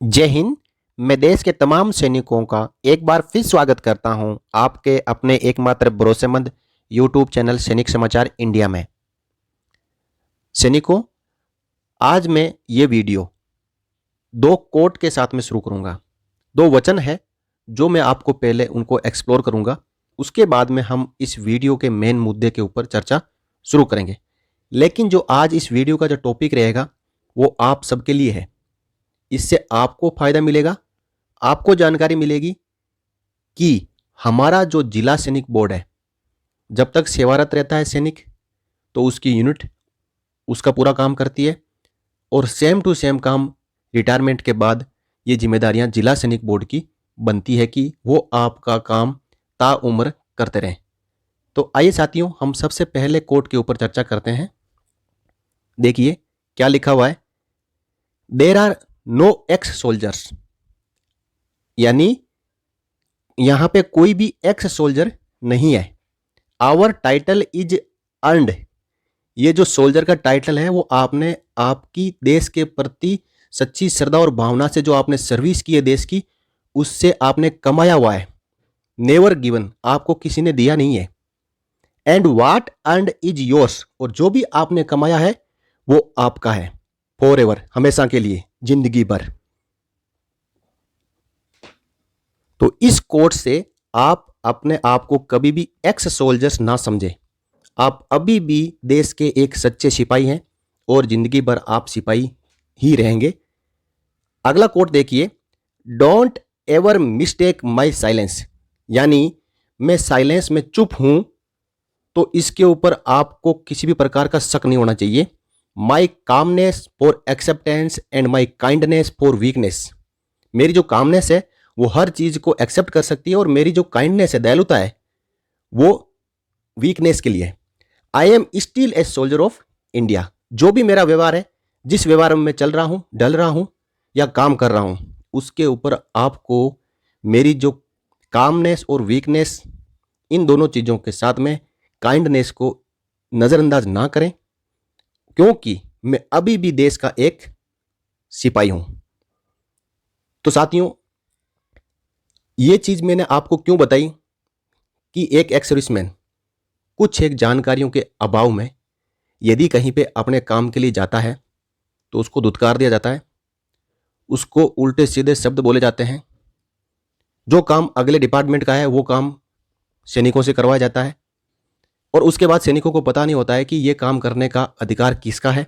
जय हिंद। मैं देश के तमाम सैनिकों का एक बार फिर स्वागत करता हूं आपके अपने एकमात्र भरोसेमंद यूट्यूब चैनल सैनिक समाचार इंडिया में। सैनिकों, आज मैं ये वीडियो दो कोट के साथ में शुरू करूंगा। दो वचन है जो मैं आपको पहले उनको एक्सप्लोर करूंगा, उसके बाद में हम इस वीडियो के मेन मुद्दे के ऊपर चर्चा शुरू करेंगे। लेकिन जो आज इस वीडियो का जो टॉपिक रहेगा वो आप सबके लिए है। इससे आपको फायदा मिलेगा, आपको जानकारी मिलेगी कि हमारा जो जिला सैनिक बोर्ड है, जब तक सेवारत रहता है सैनिक तो उसकी यूनिट उसका पूरा काम करती है, और सेम टू सेम काम रिटायरमेंट के बाद ये जिम्मेदारियां जिला सैनिक बोर्ड की बनती है कि वो आपका काम ताउम्र करते रहें। तो आइए साथियों, हम सबसे पहले कोड के ऊपर चर्चा करते हैं। देखिए क्या लिखा हुआ है। There are no ex soldiers, यानी यहां पे कोई भी एक्स सोल्जर नहीं है। आवर टाइटल इज अर्नड, ये जो सोल्जर का टाइटल है वो आपने आपकी देश के प्रति सच्ची श्रद्धा और भावना से जो आपने सर्विस की है देश की, उससे आपने कमाया हुआ है। नेवर गिवन, आपको किसी ने दिया नहीं है। And what earned is yours, और जो भी आपने कमाया है वो आपका है फॉर एवर, हमेशा के लिए, जिंदगी भर। तो इस कोड से आप अपने आप को कभी भी एक्स सोल्जर्स ना समझे। आप अभी भी देश के एक सच्चे सिपाही हैं और जिंदगी भर आप सिपाही ही रहेंगे। अगला कोड देखिए। Don't ever mistake my silence, यानी मैं साइलेंस में चुप हूं तो इसके ऊपर आपको किसी भी प्रकार का शक नहीं होना चाहिए। My calmness for acceptance and my kindness for weakness, मेरी जो कामनेस है वो हर चीज को एक्सेप्ट कर सकती है, और मेरी जो काइंडनेस है, दयालुता है, वो वीकनेस के लिए। I am still a soldier of India, जो भी मेरा व्यवहार है, जिस व्यवहार में मैं चल रहा हूं, डल रहा हूं या काम कर रहा हूं, उसके ऊपर आपको मेरी जो कामनेस और वीकनेस, इन दोनों चीजों के साथ में काइंडनेस को नजरअंदाज ना करें, क्योंकि मैं अभी भी देश का एक सिपाही हूं। तो साथियों, ये चीज मैंने आपको क्यों बताई कि एक एक्स सर्विसमैन कुछ एक जानकारियों के अभाव में यदि कहीं पे अपने काम के लिए जाता है तो उसको धुतकार दिया जाता है, उसको उल्टे सीधे शब्द बोले जाते हैं। जो काम अगले डिपार्टमेंट का है वो काम सैनिकों से करवाया जाता है, और उसके बाद सैनिकों को पता नहीं होता है कि ये काम करने का अधिकार किसका है,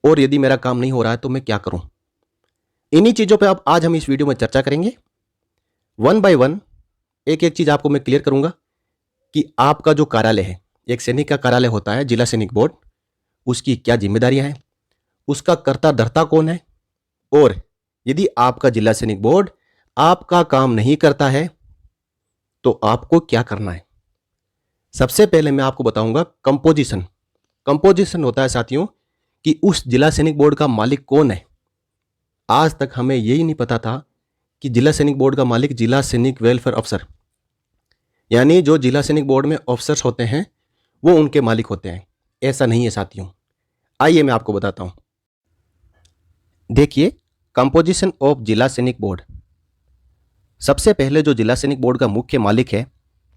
और यदि मेरा काम नहीं हो रहा है तो मैं क्या करूं। इन्हीं चीजों पे अब आज हम इस वीडियो में चर्चा करेंगे। वन बाय वन एक एक चीज आपको मैं क्लियर करूंगा कि आपका जो कार्यालय है, एक सैनिक का कार्यालय होता है जिला सैनिक बोर्ड, उसकी क्या जिम्मेदारियां हैं, उसका कर्ता धर्ता कौन है, और यदि आपका जिला सैनिक बोर्ड आपका काम नहीं करता है तो आपको क्या करना है। सबसे पहले मैं आपको बताऊंगा कंपोजिशन। कंपोजिशन होता है साथियों कि उस जिला सैनिक बोर्ड का मालिक कौन है। आज तक हमें यही नहीं पता था कि जिला सैनिक बोर्ड का मालिक जिला सैनिक वेलफेयर अफसर, यानी जो जिला सैनिक बोर्ड में ऑफिसर्स होते हैं वो उनके मालिक होते हैं। ऐसा नहीं है साथियों, आइए मैं आपको बताता हूं। देखिए, कंपोजिशन ऑफ जिला सैनिक बोर्ड। सबसे पहले जो जिला सैनिक बोर्ड का मुख्य मालिक है,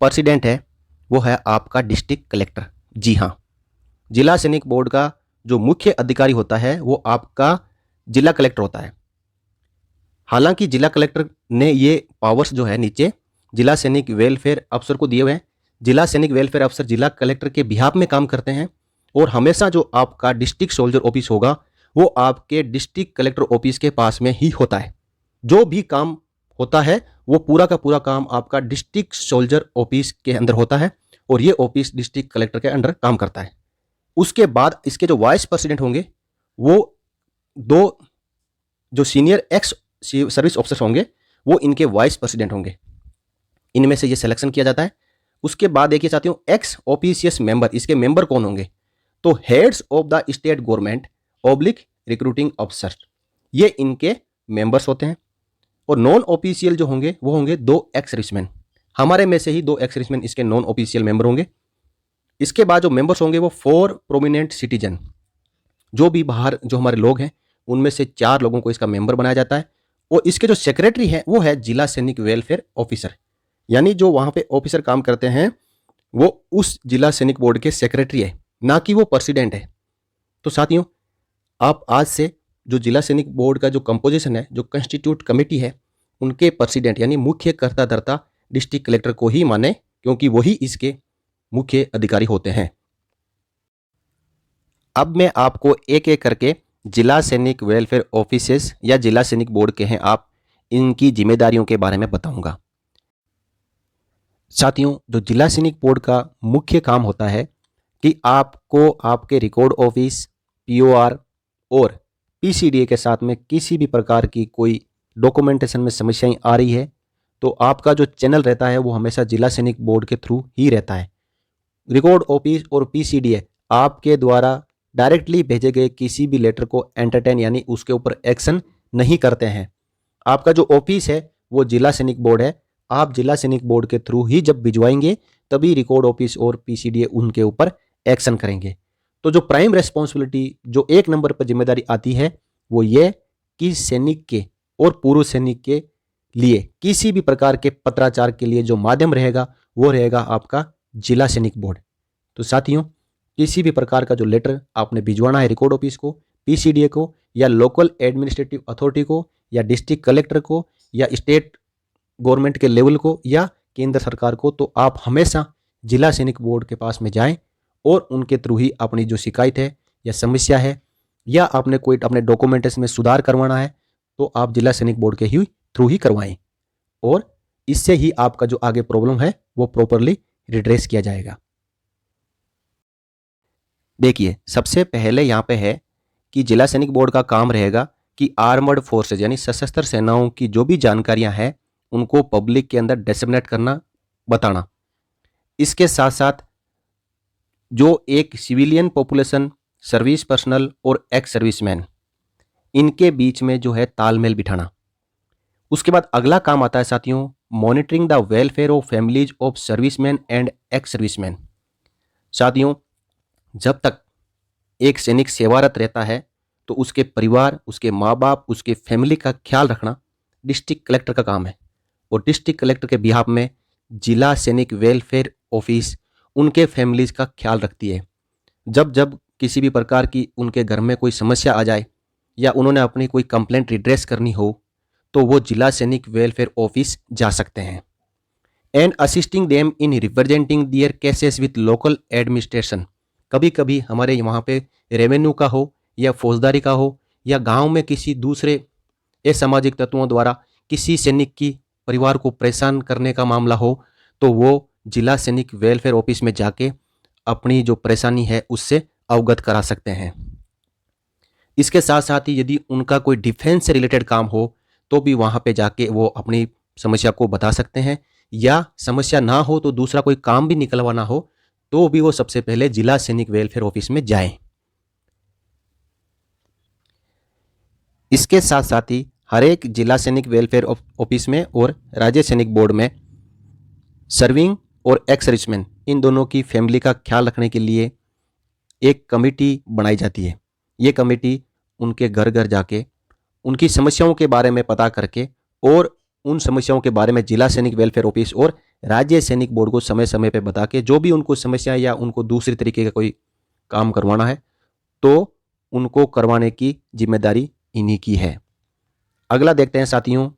प्रेसिडेंट है, वो है आपका डिस्ट्रिक्ट कलेक्टर। जी हाँ, जिला सैनिक बोर्ड का जो मुख्य अधिकारी होता है वो आपका जिला कलेक्टर होता है। हालांकि जिला कलेक्टर ने ये पावर्स जो है नीचे जिला सैनिक वेलफेयर अफसर को दिए हुए हैं। जिला सैनिक वेलफेयर अफसर जिला कलेक्टर के बिहाफ में काम करते हैं, और हमेशा जो आपका डिस्ट्रिक्ट सोल्जर ऑफिस होगा वो आपके डिस्ट्रिक्ट कलेक्टर ऑफिस के पास में ही होता है। जो भी काम होता है वो पूरा का पूरा काम आपका डिस्ट्रिक्ट सोल्जर ऑफिस के अंदर होता है, और ये ऑफिस डिस्ट्रिक्ट कलेक्टर के अंडर काम करता है। उसके बाद इसके जो वाइस प्रेसिडेंट होंगे वो दो जो सीनियर एक्स सर्विस ऑफिसर होंगे वो इनके वाइस प्रेसिडेंट होंगे। इनमें से ये सिलेक्शन किया जाता है। उसके बाद देखिए साथियों, एक्स ऑफिशियस मेंबर, इसके मेंबर कौन होंगे, तो heads of the state government oblique recruiting officer, ये इनके मेंबर्स होते हैं। और नॉन ऑफिशियल जो होंगे वो होंगे दो एक्स सर्विसमैन, हमारे में से ही दो एक्स सर्विसमैन इसके नॉन ऑफिशियल मेंबर होंगे। इसके बाद जो मेंबर्स होंगे वो 4 प्रोमिनेंट सिटीजन, जो भी बाहर जो हमारे लोग हैं उनमें से 4 लोगों को इसका मेंबर बनाया जाता है, और इसके जो सेक्रेटरी हैं वो है जिला सैनिक वेलफेयर ऑफिसर, यानी जो वहाँ पे ऑफिसर काम करते हैं वो उस जिला सैनिक बोर्ड के सेक्रेटरी है, ना कि वो प्रेसिडेंट है। तो साथियों, आप आज से जो जिला सैनिक बोर्ड का जो कंपोजिशन है, जो कंस्टिट्यूट कमेटी है, उनके प्रेसिडेंट यानी मुख्य कर्ता धर्ता डिस्ट्रिक्ट कलेक्टर को ही माने, क्योंकि वही इसके मुख्य अधिकारी होते हैं। अब मैं आपको एक एक करके जिला सैनिक वेलफेयर ऑफिसेस या जिला सैनिक बोर्ड के हैं आप, इनकी जिम्मेदारियों के बारे में बताऊंगा। साथियों, जो जिला सैनिक बोर्ड का मुख्य काम होता है कि आपको आपके रिकॉर्ड ऑफिस, पीओआर और पीसीडीए के साथ में किसी भी प्रकार की कोई डॉक्यूमेंटेशन में समस्याएं आ रही है तो आपका जो चैनल रहता है वो हमेशा जिला सैनिक बोर्ड के थ्रू ही रहता है। रिकॉर्ड ऑफिस और पीसीडीए आपके द्वारा डायरेक्टली भेजे गए किसी भी लेटर को एंटरटेन यानी उसके ऊपर एक्शन नहीं करते हैं। आपका जो ऑफिस है वो जिला सैनिक बोर्ड है, आप जिला सैनिक बोर्ड के थ्रू ही जब भिजवाएंगे तभी रिकॉर्ड ऑफिस और पीसीडीए उनके ऊपर एक्शन करेंगे। तो जो प्राइम रेस्पॉन्सिबिलिटी, जो एक नंबर पर जिम्मेदारी आती है वो ये कि सैनिक के और पूर्व सैनिक के लिए किसी भी प्रकार के पत्राचार के लिए जो माध्यम रहेगा वो रहेगा आपका जिला सैनिक बोर्ड। तो साथियों, किसी भी प्रकार का जो लेटर आपने भिजवाना है रिकॉर्ड ऑफिस को, पीसीडीए को, या लोकल एडमिनिस्ट्रेटिव अथॉरिटी को, या डिस्ट्रिक्ट कलेक्टर को, या स्टेट गवर्नमेंट के लेवल को, या केंद्र सरकार को, तो आप हमेशा जिला सैनिक बोर्ड के पास में जाएं और उनके थ्रू ही अपनी जो शिकायत है या समस्या है या आपने कोई अपने डॉक्यूमेंटेशन में सुधार करवाना है तो आप जिला सैनिक बोर्ड के ही थ्रू ही करवाएं, और इससे ही आपका जो आगे प्रॉब्लम है वो प्रॉपरली रिड्रेस किया जाएगा। देखिए, सबसे पहले यहाँ पे है कि जिला सैनिक बोर्ड का काम रहेगा कि आर्मर्ड फोर्सेज यानी सशस्त्र सेनाओं की जो भी जानकारियां हैं उनको पब्लिक के अंदर डिसेमिनेट करना, बताना। इसके साथ साथ जो एक सिविलियन पॉपुलेशन, सर्विस पर्सनल और एक्स सर्विसमैन, इनके बीच में जो है तालमेल बिठाना। उसके बाद अगला काम आता है साथियों, monitoring the welfare of families of serviceman and ex serviceman. साथियों, जब तक एक सैनिक सेवारत रहता है तो उसके परिवार, उसके माँ बाप, उसके फैमिली का ख्याल रखना डिस्ट्रिक्ट कलेक्टर का काम है, और डिस्ट्रिक्ट कलेक्टर के बिहाफ में जिला सैनिक वेलफेयर ऑफिस उनके फैमिलीज का ख्याल रखती है। जब जब किसी भी प्रकार की उनके घर में कोई समस्या आ जाए या उन्होंने अपनी कोई कंप्लेंट रिड्रेस करनी हो तो वो जिला सैनिक वेलफेयर ऑफिस जा सकते हैं। And assisting them in representing their cases with local administration. कभी कभी हमारे वहाँ पे रेवेन्यू का हो या फौजदारी का हो या गांव में किसी दूसरे असामाजिक तत्वों द्वारा किसी सैनिक की परिवार को परेशान करने का मामला हो तो वो जिला सैनिक वेलफेयर ऑफिस में जाके अपनी जो परेशानी है उससे अवगत करा सकते हैं। इसके साथ साथ ही यदि उनका कोई डिफेंस से रिलेटेड काम हो तो भी वहाँ पे जाके वो अपनी समस्या को बता सकते हैं, या समस्या ना हो तो दूसरा कोई काम भी निकलवाना हो तो भी वो सबसे पहले जिला सैनिक वेलफेयर ऑफिस में जाएं। इसके साथ साथ ही हर एक जिला सैनिक वेलफेयर ऑफिस में और राज्य सैनिक बोर्ड में सर्विंग और एक्स सर्विसमैन इन दोनों की फैमिली का ख्याल रखने के लिए एक कमेटी बनाई जाती है। ये कमेटी उनके घर घर जाके उनकी समस्याओं के बारे में पता करके और उन समस्याओं के बारे में जिला सैनिक वेलफेयर ऑफिस और राज्य सैनिक बोर्ड को समय समय पर बता के जो भी उनको समस्या या उनको दूसरी तरीके का कोई काम करवाना है तो उनको करवाने की जिम्मेदारी इन्हीं की है। अगला देखते हैं साथियों,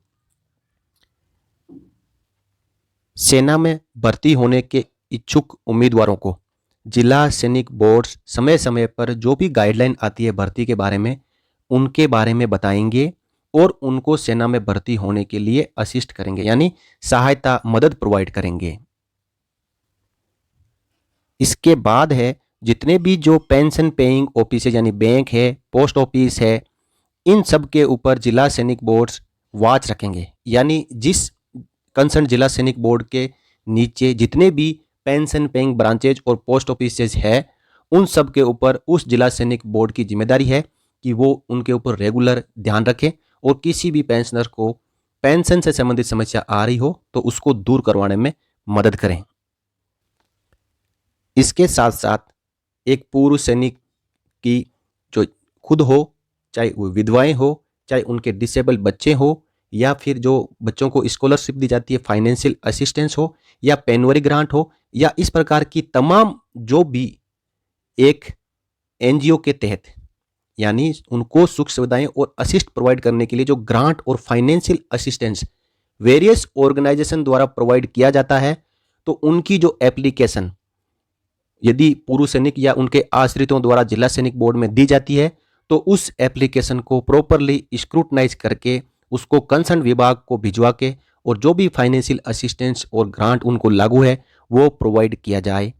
सेना में भर्ती होने के इच्छुक उम्मीदवारों को जिला सैनिक बोर्ड समय समय पर जो भी गाइडलाइन आती है भर्ती के बारे में उनके बारे में बताएंगे और उनको सेना में भर्ती होने के लिए असिस्ट करेंगे, यानी सहायता, मदद प्रोवाइड करेंगे। इसके बाद है जितने भी जो पेंशन पेइंग ऑफिस यानी बैंक है, पोस्ट ऑफिस है, इन सब के ऊपर जिला सैनिक बोर्ड वॉच रखेंगे, यानी जिस कंसर्न जिला सैनिक बोर्ड के नीचे जितने भी पेंशन पेइंग ब्रांचेज और पोस्ट ऑफिसेज है उन सब के ऊपर उस जिला सैनिक बोर्ड की जिम्मेदारी है कि वो उनके ऊपर रेगुलर ध्यान रखें और किसी भी पेंशनर को पेंशन से संबंधित समस्या आ रही हो तो उसको दूर करवाने में मदद करें। इसके साथ साथ एक पूर्व सैनिक की जो खुद हो, चाहे वो विधवाएं हो, चाहे उनके डिसेबल बच्चे हो या फिर जो बच्चों को स्कॉलरशिप दी जाती है, फाइनेंशियल असिस्टेंस हो या पेनवरी ग्रांट हो, या इस प्रकार की तमाम जो भी एक एनजीओ के तहत यानी उनको सुख सुविधाएं और असिस्ट प्रोवाइड करने के लिए जो ग्रांट और फाइनेंशियल असिस्टेंस वेरियस ऑर्गेनाइजेशन द्वारा प्रोवाइड किया जाता है, तो उनकी जो एप्लीकेशन यदि पूर्व सैनिक या उनके आश्रितों द्वारा जिला सैनिक बोर्ड में दी जाती है, तो उस एप्लीकेशन को प्रॉपरली स्क्रूटनाइज करके उसको कंसर्न विभाग को भिजवा के और जो भी फाइनेंशियल असिस्टेंस और ग्रांट उनको लागू है वो प्रोवाइड किया जाए।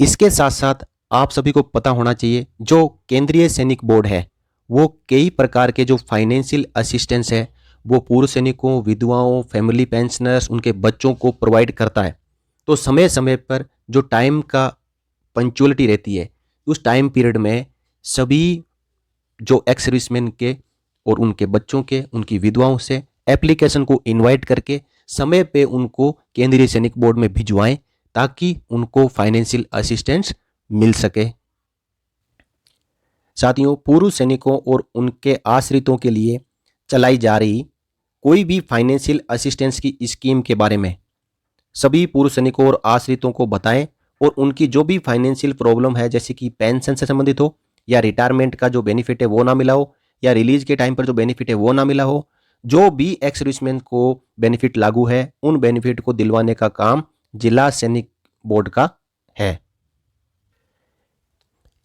इसके साथ साथ आप सभी को पता होना चाहिए जो केंद्रीय सैनिक बोर्ड है वो कई प्रकार के जो फाइनेंशियल असिस्टेंस है वो पूर्व सैनिकों, विधवाओं, फैमिली पेंशनर्स, उनके बच्चों को प्रोवाइड करता है। तो समय समय पर जो टाइम का पंक्चुअलिटी रहती है उस टाइम पीरियड में सभी जो एक्स सर्विसमैन के और उनके बच्चों के, उनकी विधवाओं से एप्लीकेशन को इनवाइट करके समय पे उनको केंद्रीय सैनिक बोर्ड में भिजवाएं ताकि उनको फाइनेंशियल असिस्टेंस मिल सके। साथियों, पूर्व सैनिकों और उनके आश्रितों के लिए चलाई जा रही कोई भी फाइनेंशियल असिस्टेंस की स्कीम के बारे में सभी पूर्व सैनिकों और आश्रितों को बताएं और उनकी जो भी फाइनेंशियल प्रॉब्लम है, जैसे कि पेंशन से संबंधित हो या रिटायरमेंट का जो बेनिफिट है वो ना मिला हो या रिलीज के टाइम पर जो बेनिफिट है वो ना मिला हो, जो भी एक्स सर्विसमैन को बेनिफिट लागू है उन बेनिफिट को दिलवाने का काम जिला सैनिक बोर्ड का है।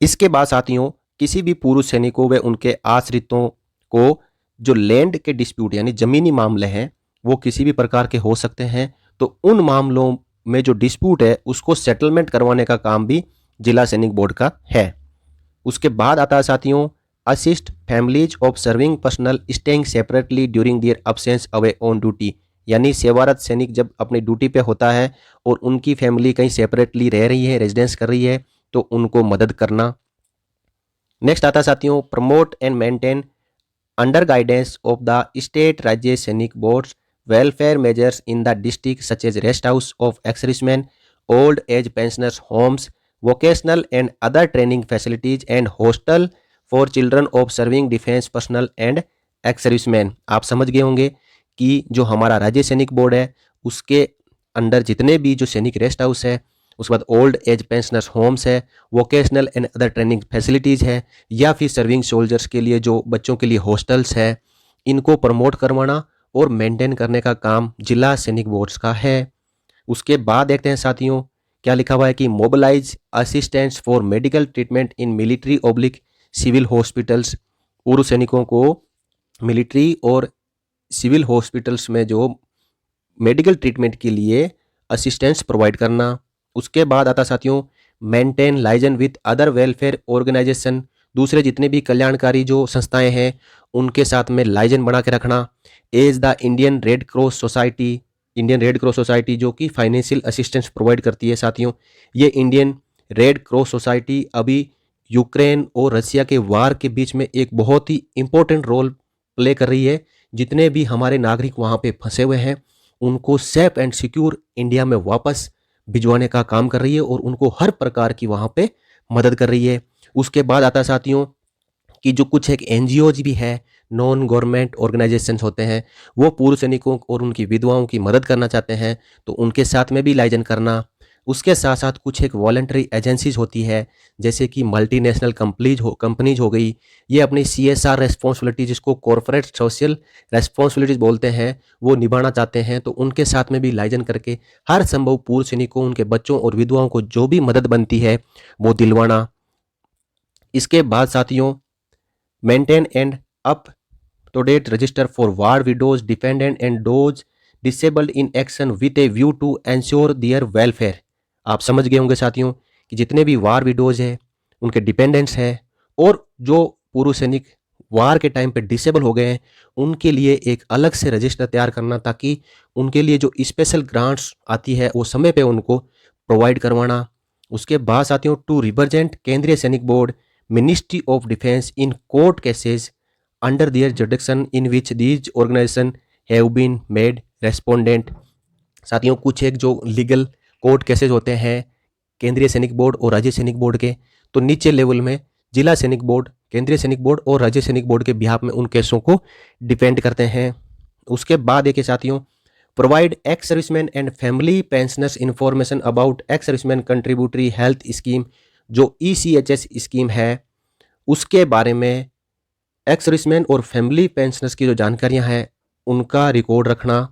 इसके बाद साथियों, किसी भी पूर्व सैनिकों व उनके आश्रितों को जो लैंड के डिस्प्यूट यानी जमीनी मामले हैं वो किसी भी प्रकार के हो सकते हैं, तो उन मामलों में जो डिस्प्यूट है उसको सेटलमेंट करवाने का काम भी जिला सैनिक बोर्ड का है। उसके बाद आता है साथियों, assist families of serving personal staying separately during their absence away on duty, यानी सेवारत सैनिक जब अपनी ड्यूटी पे होता है और उनकी फैमिली कहीं सेपरेटली रह रही है, रेजिडेंस कर रही है, तो उनको मदद करना। नेक्स्ट आता है साथियों, promote and maintain under guidance of the state राज्य सैनिक boards welfare measures in the district such as rest house of ex-servicemen, old age pensioners homes, vocational and other training facilities and hostel for children of serving defense personnel and ex-servicemen। आप समझ गए होंगे कि जो हमारा राज्य Sainik board है उसके अंडर जितने भी जो सैनिक रेस्ट हाउस है, उसके बाद ओल्ड एज पेंशनर्स होम्स है, vocational and other training facilities है, या फिर सर्विंग सोल्जर्स के लिए जो बच्चों के लिए हॉस्टल्स है, इनको प्रमोट करवाना और मेंटेन करने का काम जिला सैनिक बोर्ड्स का है। उसके बाद देखते हैं साथियों क्या लिखा हुआ है कि mobilize assistants for medical treatment in military oblique civil hospitals, पूर्व सैनिकों को मिलिट्री और सिविल हॉस्पिटल्स में जो मेडिकल ट्रीटमेंट के लिए असिस्टेंस प्रोवाइड करना। उसके बाद आता साथियों, maintain liaison with other welfare organisation, दूसरे जितने भी कल्याणकारी जो संस्थाएं हैं उनके साथ में लाइजन बना के रखना। As the Indian red cross society, Indian red cross society जो कि फाइनेंशियल असिस्टेंस प्रोवाइड करती है साथियों, ये इंडियन रेड क्रॉस सोसाइटी अभी यूक्रेन और रसिया के वार के बीच में एक बहुत ही इंपॉर्टेंट रोल प्ले कर रही है। जितने भी हमारे नागरिक वहाँ पे फंसे हुए हैं उनको सेफ एंड सिक्योर इंडिया में वापस भिजवाने का काम कर रही है और उनको हर प्रकार की वहाँ पे मदद कर रही है। उसके बाद आता साथियों कि जो कुछ एक एनजीओज भी है, नॉन गवर्नमेंट ऑर्गेनाइजेशंस होते हैं, वो पूर्व सैनिकों और उनकी विधवाओं की मदद करना चाहते हैं, तो उनके साथ में भी लाइजन करना। उसके साथ साथ कुछ एक वॉलंटरी एजेंसीज होती है जैसे कि मल्टीनेशनल कंपनीज हो गई, ये अपनी CSR रेस्पॉन्सिबिलिटी जिसको कॉर्पोरेट सोशल रेस्पॉन्सिबिलिटीज बोलते हैं वो निभाना चाहते हैं, तो उनके साथ में भी लाइजन करके हर संभव पूर्व सैनिकों, उनके बच्चों और विधवाओं को जो भी मदद बनती है वो दिलवाना। इसके बाद साथियों, maintain and up to date register for war widows dependent and those disabled in action with a view to ensure their welfare. आप समझ गए होंगे साथियों कि जितने भी वार विडोज है, उनके डिपेंडेंट्स हैं और जो पूर्व सैनिक वार के टाइम पे डिसेबल हो गए हैं उनके लिए एक अलग से रजिस्टर तैयार करना ताकि उनके लिए जो स्पेशल ग्रांट्स आती है वो समय पे उनको प्रोवाइड करवाना। उसके बाद साथियों, to represent Kendriya Sainik board ministry of defence in court cases under their jurisdiction in which these organisation have been made respondent. साथियों, कुछ एक जो लीगल कोर्ट केसेज होते हैं केंद्रीय सैनिक बोर्ड और राज्य सैनिक बोर्ड के, तो नीचे लेवल में जिला सैनिक बोर्ड केंद्रीय सैनिक बोर्ड और राज्य सैनिक बोर्ड के बिहाफ में उन केसों को डिपेंड करते हैं। उसके बाद देखिए साथियों, provide x serviceman and family pensioners information about ex serviceman contributory health scheme, जो ECHS स्कीम है उसके बारे में एक्स सर्विसमैन और फैमिली पेंशनर्स की जो जानकारियां हैं उनका रिकॉर्ड रखना।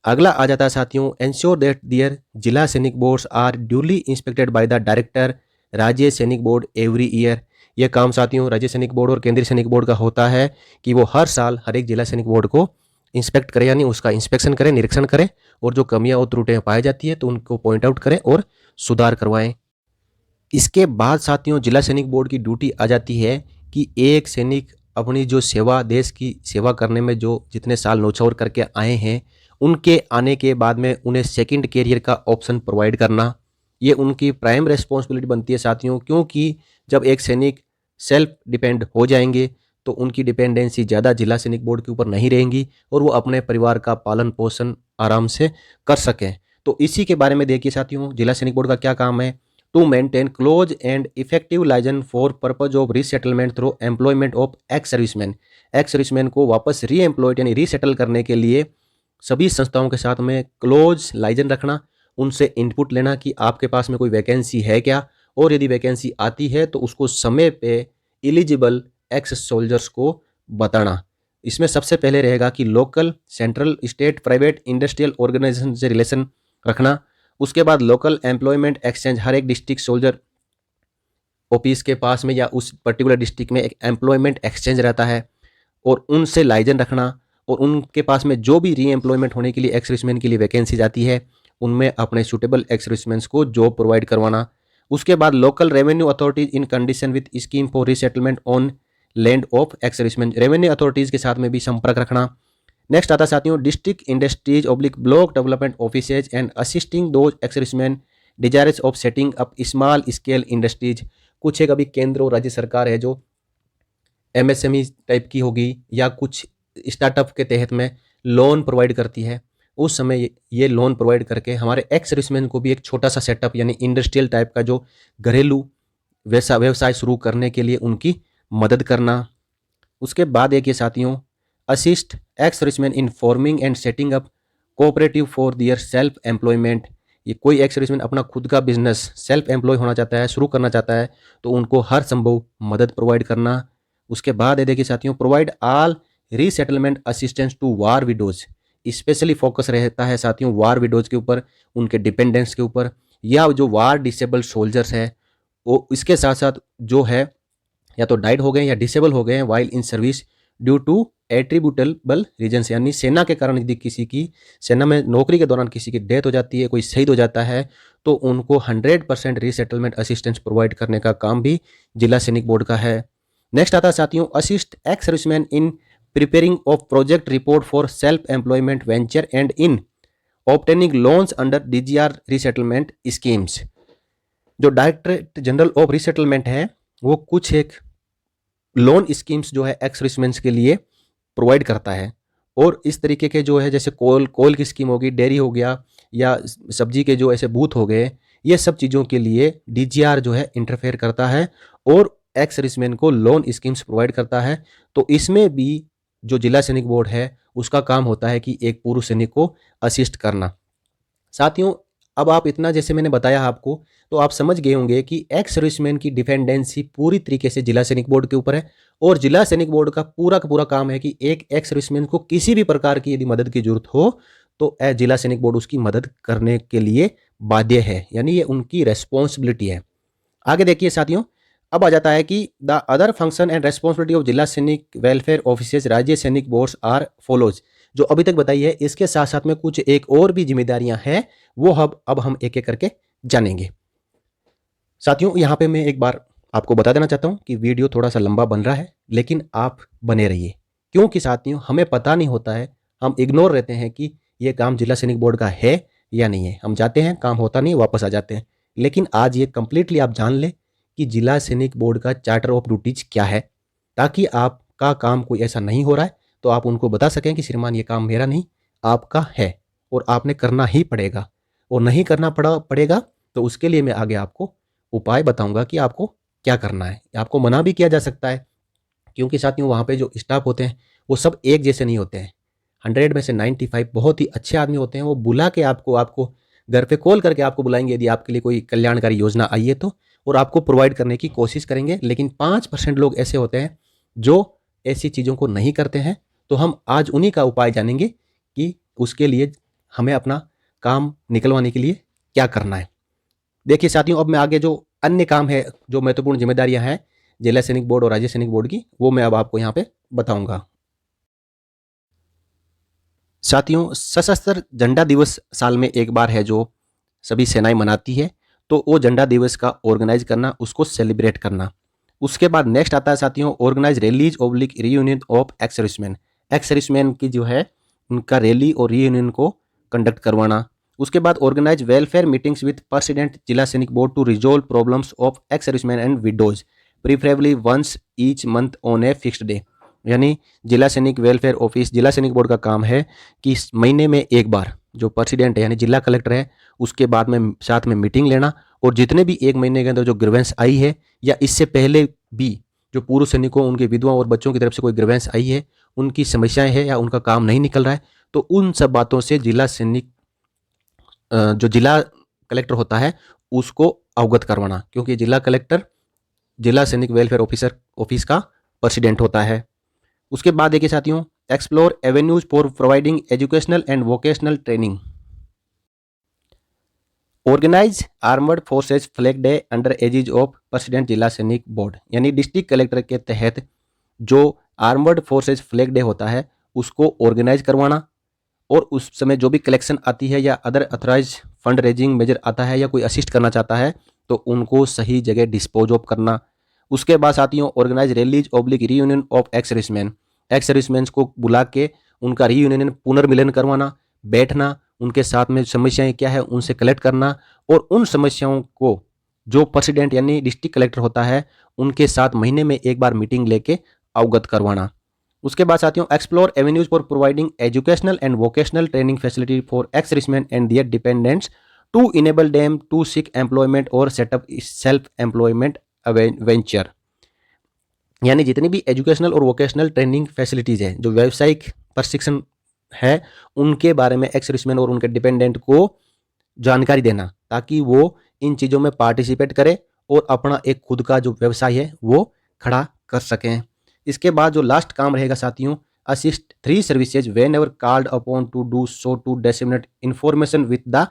अगला आ जाता है साथियों, ensure that their Zila Sainik boards are duly inspected by the director Rajya Sainik board every year. यह काम साथियों राज्य सैनिक बोर्ड और केंद्रीय सैनिक बोर्ड का होता है कि वो हर साल हर एक जिला सैनिक बोर्ड को इंस्पेक्ट करें, यानी उसका इंस्पेक्शन करें, निरीक्षण करें, और जो कमियां और त्रुटियां पाई जाती है तो उनको पॉइंट आउट करें और सुधार करवाएं। इसके बाद साथियों जिला सैनिक बोर्ड की ड्यूटी आ जाती है कि एक सैनिक अपनी जो सेवा, देश की सेवा करने में जो जितने साल न्योछावर करके आए हैं, उनके आने के बाद में उन्हें सेकंड कैरियर का ऑप्शन प्रोवाइड करना, ये उनकी प्राइम रिस्पॉन्सिबिलिटी बनती है साथियों। क्योंकि जब एक सैनिक सेल्फ डिपेंड हो जाएंगे तो उनकी डिपेंडेंसी ज़्यादा जिला सैनिक बोर्ड के ऊपर नहीं रहेंगी और वो अपने परिवार का पालन पोषण आराम से कर सकें। तो इसी के बारे में देखिए साथियों, जिला सैनिक बोर्ड का क्या काम है, to maintain close and effective liaison for purpose of resettlement through employment of ex serviceman. Ex serviceman को वापस री एम्प्लॉयड यानी रीसेटल करने के लिए सभी संस्थाओं के साथ में क्लोज लाइजन रखना, उनसे इनपुट लेना कि आपके पास में कोई वैकेंसी है क्या, और यदि वैकेंसी आती है तो उसको समय पे एलिजिबल एक्स सोल्जर्स को बताना। इसमें सबसे पहले रहेगा कि local, central, state, private, industrial organisation से रिलेशन रखना। उसके बाद लोकल एम्प्लॉयमेंट एक्सचेंज, हर एक डिस्ट्रिक्ट सोल्जर ऑफिस के पास में या उस पर्टिकुलर डिस्ट्रिक्ट में एक एम्प्लॉयमेंट एक्सचेंज रहता है और उनसे लाइजन रखना, और उनके पास में जो भी री एम्प्लॉयमेंट होने के लिए एक्स सर्विसमैन के लिए वैकेंसी जाती है उनमें अपने सूटेबल एक्स सर्विसमैन को जॉब प्रोवाइड करवाना। उसके बाद local revenue authorities in condition with scheme for resettlement on land of ex serviceman, revenue authorities के साथ में भी संपर्क रखना। नेक्स्ट आता साथियों, district industries oblique block development offices and assisting those ex serviceman desires of setting up small scale industries. कुछ एक अभी केंद्र और राज्य सरकार है जो MSME टाइप की होगी या कुछ स्टार्टअप के तहत में लोन प्रोवाइड करती है, उस समय ये लोन प्रोवाइड करके हमारे एक्स सर्विसमैन को भी एक छोटा सा सेटअप यानी इंडस्ट्रियल टाइप का जो घरेलू व्यवसाय शुरू करने के लिए उनकी मदद करना। उसके बाद एक ये साथियों, assist ex serviceman in forming and setting up cooperative for their self employment. ये कोई एक्स सर्विसमैन अपना खुद का बिजनेस सेल्फ एम्प्लॉय होना चाहता है, शुरू करना चाहता है, तो उनको हर संभव मदद प्रोवाइड करना। उसके बाद है देखिए साथियों, provide all resettlement assistance to war widows. Specially focus रहता है साथियों वार विडोज के ऊपर, उनके डिपेंडेंट्स के ऊपर, या जो वार डिसेबल्ड सोल्जर्स है वो इसके साथ साथ जो है या तो डाइड हो गए या डिसेबल हो गए हैं while in service due to attributable reasons, यानी सेना के कारण यदि किसी की सेना में नौकरी के दौरान किसी की डेथ हो जाती है, कोई शहीद हो जाता है, तो उनको 100% रीसेटलमेंट असिस्टेंस प्रोवाइड करने का काम भी जिला सैनिक बोर्ड का है। नेक्स्ट आता है साथियों, assist ex serviceman in preparing of project report for self employment venture and in obtaining loans under DGR resettlement schemes. जो डायरेक्टरेट जनरल ऑफ रीसेटलमेंट है वो कुछ एक लोन स्कीम्स जो है एक्स सर्विसमैन के लिए प्रोवाइड करता है, और इस तरीके के जो है जैसे कोल की स्कीम होगी, डेयरी हो गया, या सब्जी के जो ऐसे बूथ हो गए, ये सब चीज़ों के लिए DGR जो है इंटरफेयर करता है और एक्स सर्विसमैन को लोन स्कीम्स प्रोवाइड करता है। तो इसमें भी जो जिला सैनिक बोर्ड है उसका काम होता है कि एक पूर्व सैनिक को असिस्ट करना। साथियों अब आप इतना जैसे मैंने बताया आपको, तो आप समझ गए होंगे कि एक्स सर्विसमैन की डिपेंडेंसी पूरी तरीके से जिला सैनिक बोर्ड के ऊपर है, और जिला सैनिक बोर्ड का पूरा काम है कि एक एक्स सर्विसमैन को किसी भी प्रकार की यदि मदद की जरूरत हो तो जिला सैनिक बोर्ड उसकी मदद करने के लिए बाध्य है, यानी ये उनकी रेस्पॉन्सिबिलिटी है। आगे देखिए साथियों, अब आ जाता है कि the other function and responsibility of जिला सैनिक वेलफेयर ऑफिसेज राज्य सैनिक बोर्ड्स आर फॉलोज। जो अभी तक बताई है इसके साथ साथ में कुछ एक और भी जिम्मेदारियां हैं, वो अब हम एक एक करके जानेंगे। साथियों यहाँ पे मैं एक बार आपको बता देना चाहता हूँ कि वीडियो थोड़ा सा लंबा बन रहा है, लेकिन आप बने रहिए, क्योंकि साथियों हमें पता नहीं होता है, हम इग्नोर रहते हैं कि ये काम जिला सैनिक बोर्ड का है या नहीं है। हम जाते हैं, काम होता नहीं, वापस आ जाते हैं। लेकिन आज ये कंप्लीटली आप जान लें कि जिला सैनिक बोर्ड का चार्टर ऑफ ड्यूटीज क्या है, ताकि आपका काम कोई ऐसा नहीं हो रहा है तो आप उनको बता सकें कि श्रीमान ये काम मेरा नहीं आपका है और आपने करना ही पड़ेगा, और नहीं करना पड़ेगा तो उसके लिए मैं आगे आपको उपाय बताऊंगा कि आपको क्या करना है। आपको मना भी किया जा सकता है क्योंकि साथियों वहाँ पे जो स्टाफ होते हैं वो सब एक जैसे नहीं होते हैं। 100 में से 95 बहुत ही अच्छे आदमी होते हैं। वो बुला के आपको घर पे कॉल करके आपको बुलाएंगे यदि आपके लिए कोई कल्याणकारी योजना आई है तो, और आपको प्रोवाइड करने की कोशिश करेंगे। लेकिन 5% लोग ऐसे होते हैं जो ऐसी चीज़ों को नहीं करते हैं। तो हम आज उन्हीं का उपाय जानेंगे कि उसके लिए हमें अपना काम निकलवाने के लिए क्या करना है। देखिए साथियों, अब मैं आगे जो अन्य काम है, जो महत्वपूर्ण जिम्मेदारियां हैं जिला सैनिक बोर्ड और राज्य सैनिक बोर्ड की, वो मैं अब आपको यहाँ पे बताऊंगा। साथियों, सशस्त्र झंडा दिवस साल में एक बार है जो सभी सेनाएं मनाती है। तो वो झंडा दिवस का ऑर्गेनाइज करना, उसको सेलिब्रेट करना। उसके बाद नेक्स्ट आता है साथियों organise rallies oblique reunion of ex serviceman. Ex serviceman की जो है उनका रैली और रीयूनियन को कंडक्ट करवाना। उसके बाद organise welfare meetings with president Zila Sainik board to resolve problems of ex serviceman and widows preferably once each month on a fixed day. यानी जिला सैनिक वेलफेयर ऑफिस, जिला सैनिक बोर्ड का काम है कि महीने में एक बार जो प्रेसिडेंट है यानी जिला कलेक्टर है उसके बाद में साथ में मीटिंग लेना, और जितने भी एक महीने के अंदर जो ग्रीवेंस आई है या इससे पहले भी जो पूर्व सैनिकों, उनके विधवा और बच्चों की तरफ से कोई ग्रीवेंस आई है, उनकी समस्याएं हैं या उनका काम नहीं निकल रहा है, तो उन सब बातों से जिला सैनिक जो जिला कलेक्टर होता है उसको अवगत करवाना, क्योंकि जिला collector Zila Sainik welfare officer office का प्रेसिडेंट होता है। उसके बाद देखिए साथियों explore avenues for providing educational and vocational training. Organise armed forces flag day under aegis of president Zila Sainik board. यानी डिस्ट्रिक्ट कलेक्टर के तहत जो आर्मर्ड फोर्सेज फ्लैग डे होता है उसको ऑर्गेनाइज करवाना, और उस समय जो भी कलेक्शन आती है या other authorised fund raising measure आता है या कोई असिस्ट करना चाहता है तो उनको सही जगह डिस्पोज ऑफ करना। उसके बाद साथियों organise rallies oblique reunion of ex serviceman. Ex serviceman को बुला के उनका रीयूनियन पुनर्मिलन करवाना, बैठना, उनके साथ में समस्याएं क्या है उनसे कलेक्ट करना, और उन समस्याओं को जो प्रेसिडेंट यानी डिस्ट्रिक्ट कलेक्टर होता है उनके साथ महीने में एक बार मीटिंग लेके अवगत करवाना। उसके बाद साथियों explore avenues for providing educational and vocational training facility for ex serviceman and their dependents to enable them to seek employment और सेटअप सेल्फ एम्प्लॉयमेंट वेंचर। यानी जितनी भी एजुकेशनल और वोकेशनल ट्रेनिंग फैसिलिटीज़ है, जो व्यावसायिक प्रशिक्षण है, उनके बारे में एक्स सर्विसमैन और उनके डिपेंडेंट को जानकारी देना ताकि वो इन चीज़ों में पार्टिसिपेट करें और अपना एक खुद का जो व्यवसाय है वो खड़ा कर सकें। इसके बाद जो लास्ट काम रहेगा साथियों assist 3 services whenever called upon to do so to disseminate information with the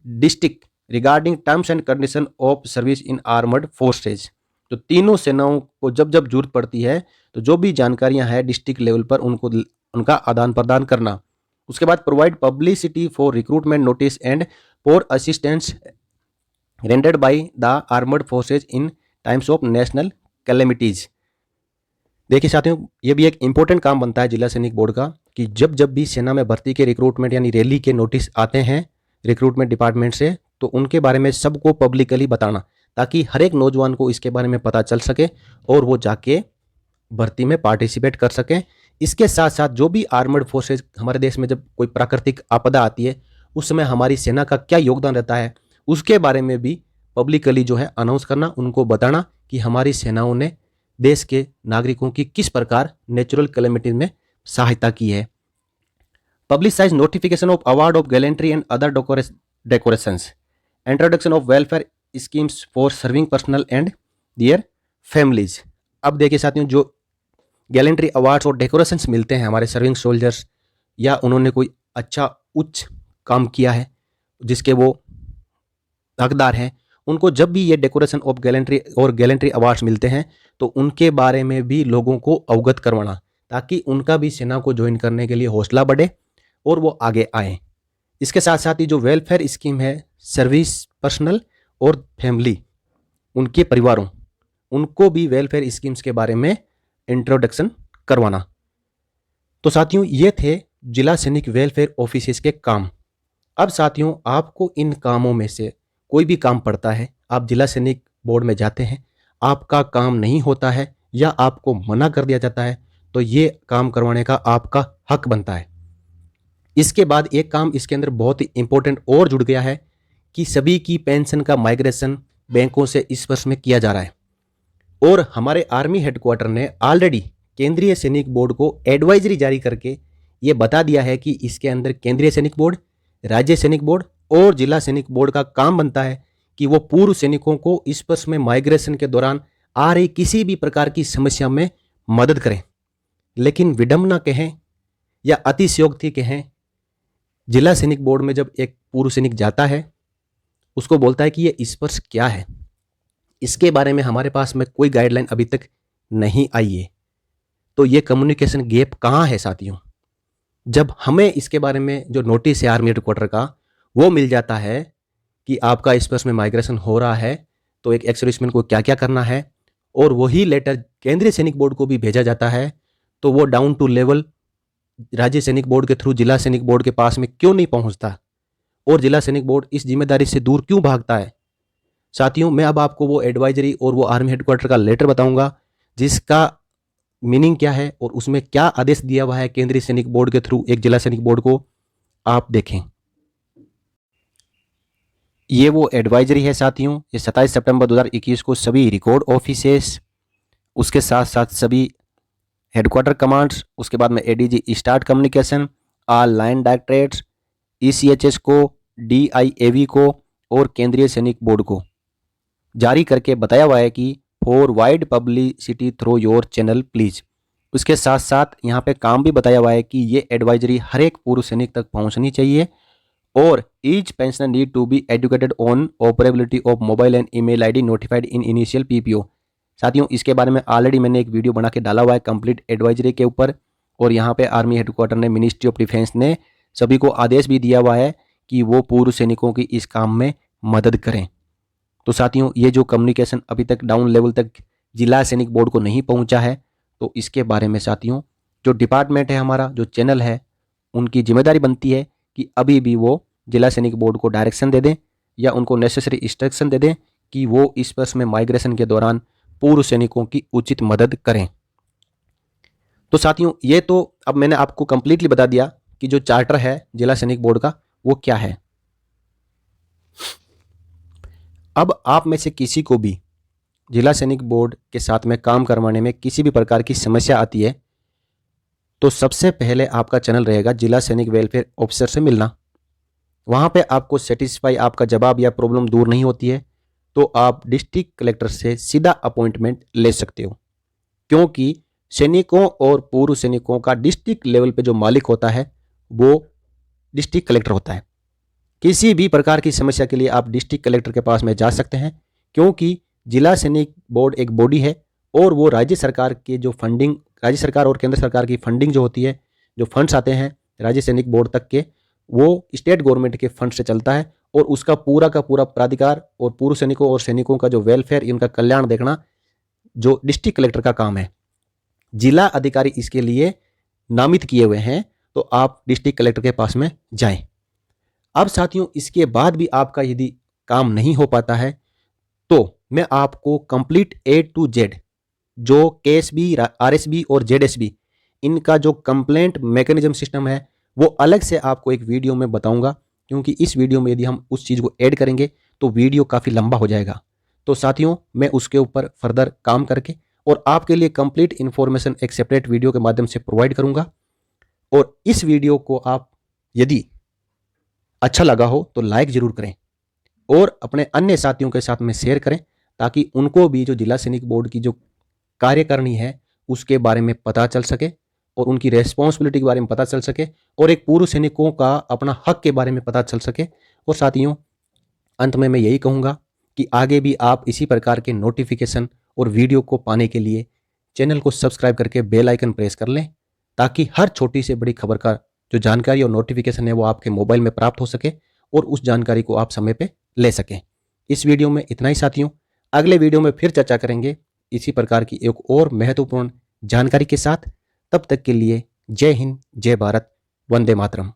district regarding terms and condition of service in armed forces. तो तीनों सेनाओं को जब जब जरूरत पड़ती है तो जो भी जानकारियां हैं डिस्ट्रिक्ट लेवल पर उनका आदान प्रदान करना। उसके बाद provide publicity for recruitment notice and for assistance rendered by the armoured forces in times of national calamities. देखिए साथियों ये भी एक इंपॉर्टेंट काम बनता है जिला सैनिक बोर्ड का कि जब जब भी सेना में भर्ती के रिक्रूटमेंट यानी रैली के नोटिस आते हैं रिक्रूटमेंट डिपार्टमेंट से, तो उनके बारे में सबको पब्लिकली बताना ताकि हर एक नौजवान को इसके बारे में पता चल सके और वो जाके भर्ती में पार्टिसिपेट कर सकें। इसके साथ साथ जो भी आर्मर्ड फोर्सेज हमारे देश में जब कोई प्राकृतिक आपदा आती है उस समय हमारी सेना का क्या योगदान रहता है उसके बारे में भी पब्लिकली जो है अनाउंस करना, उनको बताना कि हमारी सेनाओं ने देश के नागरिकों की किस प्रकार नेचुरल कैलेमिटीज में सहायता की है। Publicise notification of award of gallantry and other decorations, introduction of welfare schemes for serving personal and their families. अब देखिए साथियों जो गैलेंट्री अवार्ड्स और डेकोरेशंस मिलते हैं हमारे सर्विंग सोल्जर्स या उन्होंने कोई अच्छा उच्च काम किया है जिसके वो हकदार हैं, उनको जब भी ये डेकोरेशन ऑफ गैलेंट्री और गैलेंट्री अवार्ड्स मिलते हैं तो उनके बारे में भी लोगों को अवगत करवाना ताकि उनका भी सेना को ज्वाइन करने के लिए हौसला बढ़े और वो आगे आए। इसके साथ साथ ही जो वेलफेयर स्कीम है सर्विस पर्सनल और फैमिली उनके परिवारों उनको भी वेलफेयर स्कीम्स के बारे में इंट्रोडक्शन करवाना। तो साथियों ये थे जिला सैनिक वेलफेयर ऑफिसेज के काम। अब साथियों आपको इन कामों में से कोई भी काम पड़ता है, आप जिला सैनिक बोर्ड में जाते हैं, आपका काम नहीं होता है या आपको मना कर दिया जाता है तो ये काम करवाने का आपका हक बनता है। इसके बाद एक काम इसके अंदर बहुत ही इंपॉर्टेंट और जुड़ गया है कि सभी की पेंशन का माइग्रेशन बैंकों से इस वर्ष में किया जा रहा है और हमारे आर्मी हेडक्वार्टर ने ऑलरेडी केंद्रीय सैनिक बोर्ड को एडवाइजरी जारी करके ये बता दिया है कि इसके अंदर केंद्रीय सैनिक बोर्ड, राज्य सैनिक बोर्ड और जिला सैनिक बोर्ड का काम बनता है कि वो पूर्व सैनिकों को इस वर्ष में माइग्रेशन के दौरान आ रही किसी भी प्रकार की समस्या में मदद करें। लेकिन विडंबना कहें या अतिशयोक्ति कहें, जिला सैनिक बोर्ड में जब एक पूर्व सैनिक जाता है उसको बोलता है कि ये इस वर्ष क्या है, इसके बारे में हमारे पास में कोई गाइडलाइन अभी तक नहीं आई है। तो ये कम्युनिकेशन गैप कहाँ है साथियों? जब हमें इसके बारे में जो नोटिस है आर्मी हेडक्वार्टर का वो मिल जाता है कि आपका इस वर्ष में माइग्रेशन हो रहा है, तो एक एक्स सर्विसमैन को क्या क्या करना है, और वही लेटर केंद्रीय सैनिक बोर्ड को भी भेजा जाता है, तो वो डाउन टू लेवल राज्य सैनिक बोर्ड के थ्रू जिला सैनिक बोर्ड के पास में क्यों नहीं पहुंचता और जिला सैनिक बोर्ड इस जिम्मेदारी से दूर क्यों भागता है? साथियों, मैं अब आपको वो एडवाइजरी और वो आर्मी हेडक्वार्टर का लेटर बताऊंगा जिसका मीनिंग क्या है और उसमें क्या आदेश दिया हुआ है केंद्रीय सैनिक बोर्ड के थ्रू एक जिला सैनिक बोर्ड को। आप देखें, ये वो एडवाइजरी है साथियों। ये 27 सितंबर 2021 को सभी रिकॉर्ड ऑफिसेस, उसके साथ साथ सभी हेडक्वार्टर कमांड्स, उसके बाद में ADG start communication, all line directorates, ECHS को, डीआईएवी को और केंद्रीय सैनिक बोर्ड को जारी करके बताया हुआ है कि for wide publicity through your channel please. उसके साथ साथ यहाँ पे काम भी बताया हुआ है कि ये एडवाइजरी हर एक पूर्व सैनिक तक पहुँचनी चाहिए और each pensioner need to be educated on operability of mobile and email ID notified in initial PPO. साथियों, इसके बारे में ऑलरेडी मैंने एक वीडियो बना के डाला हुआ है कंप्लीट एडवाइजरी के ऊपर, और यहाँ पे आर्मी हेडक्वार्टर ने, मिनिस्ट्री ऑफ डिफेंस ने सभी को आदेश भी दिया हुआ है कि वो पूर्व सैनिकों की इस काम में मदद करें। तो साथियों, ये जो कम्युनिकेशन अभी तक डाउन लेवल तक जिला सैनिक बोर्ड को नहीं पहुंचा है, तो इसके बारे में साथियों जो डिपार्टमेंट है हमारा, जो चैनल है, उनकी जिम्मेदारी बनती है कि अभी भी वो जिला सैनिक बोर्ड को डायरेक्शन दे दें या उनको नेसेसरी इंस्ट्रक्शन दे दें कि वो इस वर्ष में माइग्रेशन के दौरान पूर्व सैनिकों की उचित मदद करें। तो साथियों, ये तो अब मैंने आपको कंप्लीटली बता दिया कि जो चार्टर है जिला सैनिक बोर्ड का वो क्या है। अब आप में से किसी को भी जिला सैनिक बोर्ड के साथ में काम करवाने में किसी भी प्रकार की समस्या आती है, तो सबसे पहले आपका चैनल रहेगा जिला सैनिक वेलफेयर ऑफिसर से मिलना। वहाँ पे आपको सेटिस्फाई आपका जवाब या प्रॉब्लम दूर नहीं होती है तो आप डिस्ट्रिक्ट कलेक्टर से सीधा अपॉइंटमेंट ले सकते हो, क्योंकि सैनिकों और पूर्व सैनिकों का डिस्ट्रिक्ट लेवल पे जो मालिक होता है वो डिस्ट्रिक्ट कलेक्टर होता है। किसी भी प्रकार की समस्या के लिए आप डिस्ट्रिक्ट कलेक्टर के पास में जा सकते हैं, क्योंकि जिला सैनिक बोर्ड एक बॉडी है और वो राज्य सरकार के जो फंडिंग, राज्य सरकार और केंद्र सरकार की फंडिंग जो होती है, जो फंड्स आते हैं राज्य सैनिक बोर्ड तक के, वो स्टेट गवर्नमेंट के फंड से चलता है और उसका पूरा का पूरा प्राधिकार और पूर्व सैनिकों और सैनिकों का जो वेलफेयर, इनका कल्याण देखना जो डिस्ट्रिक्ट कलेक्टर का काम है। जिला अधिकारी इसके लिए नामित किए हुए हैं, तो आप डिस्ट्रिक्ट कलेक्टर के पास में जाएं। अब साथियों, इसके बाद भी आपका यदि काम नहीं हो पाता है तो मैं आपको कंप्लीट A to Z जो KSB, RSB और ZSB, इनका जो कंप्लेंट मैकेनिज्म सिस्टम है वो अलग से आपको एक वीडियो में बताऊंगा, क्योंकि इस वीडियो में यदि हम उस चीज़ को ऐड करेंगे तो वीडियो काफ़ी लंबा हो जाएगा। तो साथियों, मैं उसके ऊपर फर्दर काम करके और आपके लिए कंप्लीट इन्फॉर्मेशन एक सेपरेट वीडियो के माध्यम से प्रोवाइड करूंगा। और इस वीडियो को आप यदि अच्छा लगा हो तो लाइक ज़रूर करें और अपने अन्य साथियों के साथ में शेयर करें, ताकि उनको भी जो जिला सैनिक बोर्ड की जो कार्यकारिणी है उसके बारे में पता चल सके और उनकी रेस्पॉन्सिबिलिटी के बारे में पता चल सके और एक पूर्व सैनिकों का अपना हक के बारे में पता चल सके। और साथियों, अंत में मैं यही कहूँगा कि आगे भी आप इसी प्रकार के नोटिफिकेशन और वीडियो को पाने के लिए चैनल को सब्सक्राइब करके बेल आइकन प्रेस कर लें, ताकि हर छोटी से बड़ी खबर का जो जानकारी और नोटिफिकेशन है वो आपके मोबाइल में प्राप्त हो सके और उस जानकारी को आप समय पे ले सकें। इस वीडियो में इतना ही साथियों, अगले वीडियो में फिर चर्चा करेंगे इसी प्रकार की एक और महत्वपूर्ण जानकारी के साथ। तब तक के लिए जय हिंद, जय भारत, वंदे मातरम।